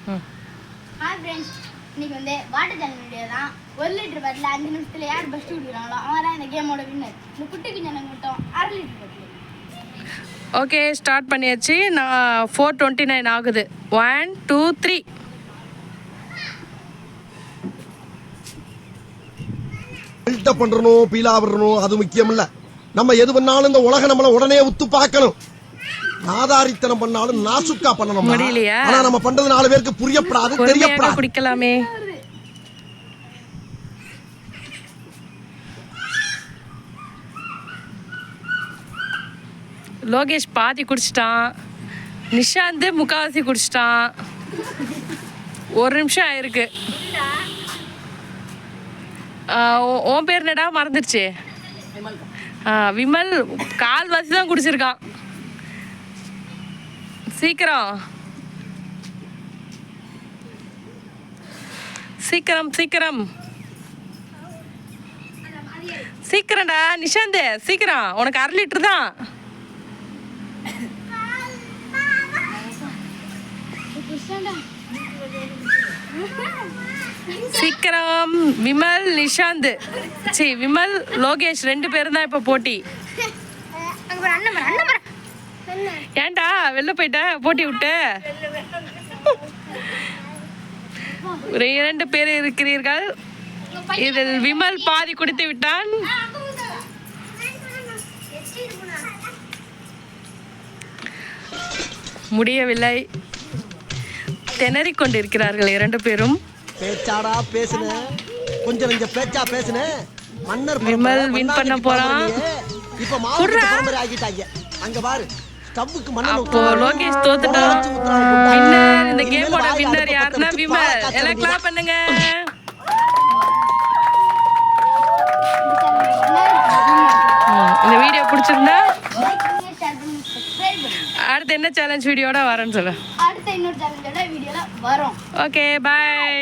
Hi friends, இன்னைக்கு வந்து water challenge video தான். 1 லிட்டர் பாட்டில் 5 நிமிஷத்துல யார் பெஸ்ட் குடிக்கிறாங்களோ அவங்க தான் இந்த கேமோட வின்னர். இந்த குட்டி குஞ்சனுக்கு மட்டும் 1/2 லிட்டர் பாட்டில். ஓகே, ஸ்டார்ட் பண்ணியாச்சு. நான் 4:29 ஆகுது. 1 2 3. பில்டப் பண்றணும், பீலா விடணும், அது முக்கியம் இல்ல. நம்ம எது பண்ணாலும் இந்த உலக நம்மள உடனே உத்து பார்க்கணும். ஆதாரித்தனம் பண்ணாலும் நாசுக்கா பண்ணணும். முடியலையா? ஆனா நம்ம பண்றது 4 பேருக்கு புரியப்படாது, தெரியப்படாது. குடிக்கலாமே. லோகேஷ் பாதி குடிச்சிட்டான், நிஷாந்த் முக்காவாசி குடிச்சிட்டான். 1 நிமிஷம் ஆயிருக்கு. உன் பேர் என்னடா மறந்துடுச்சு? விமல் கால்வாசி தான் குடிச்சிருக்கான். சீக்கிரம் சீக்கிரம் சீக்கிரம் சீக்கிரம்டா நிஷாந்த், சீக்கிரம். உனக்கு 1/2 லிட்டர் தான். சீக்கிரம். விமல் நிஷாந்த், விமல் லோகேஷ் 2 பேரும் தான் இப்ப போட்டி. ஏன்டா வெளில போயிட்ட? போட்டி விட்டு 2 பேர் இருக்கிறீர்கள். இதில் விமல் பாதி குடித்து விட்டான். முடியவில்லை, திணறிக் கொண்டிருக்கிறார்கள் 2 பேரும். பேச்சாடா பேசுன, கொஞ்சம் கொஞ்சம் பேச்சா பேசுன. மன்னர் விமல் வின் பண்ண போறான். இப்ப மாவுக்கு பரம்பரை ஆகிட்டாங்க. அங்க பாரு, ஸ்டவ்வுக்கு மண்ணெண்ணெய் அப்போ லோகேஷ் தோத்துட்டான். வின்னர், இந்த கேமோட வின்னர் யாருன்னா விமல். எல்லாம் கிளாப் பண்ணுங்க. இந்த வீடியோ பிடிச்சிருந்தா அடுத்து என்ன சேலஞ்ச் வீடியோட வரேன்னு சொல்லு. அடுத்த இன்னொரு சேலஞ்சோட வீடியோல வரோம். ஓகே, பாய்.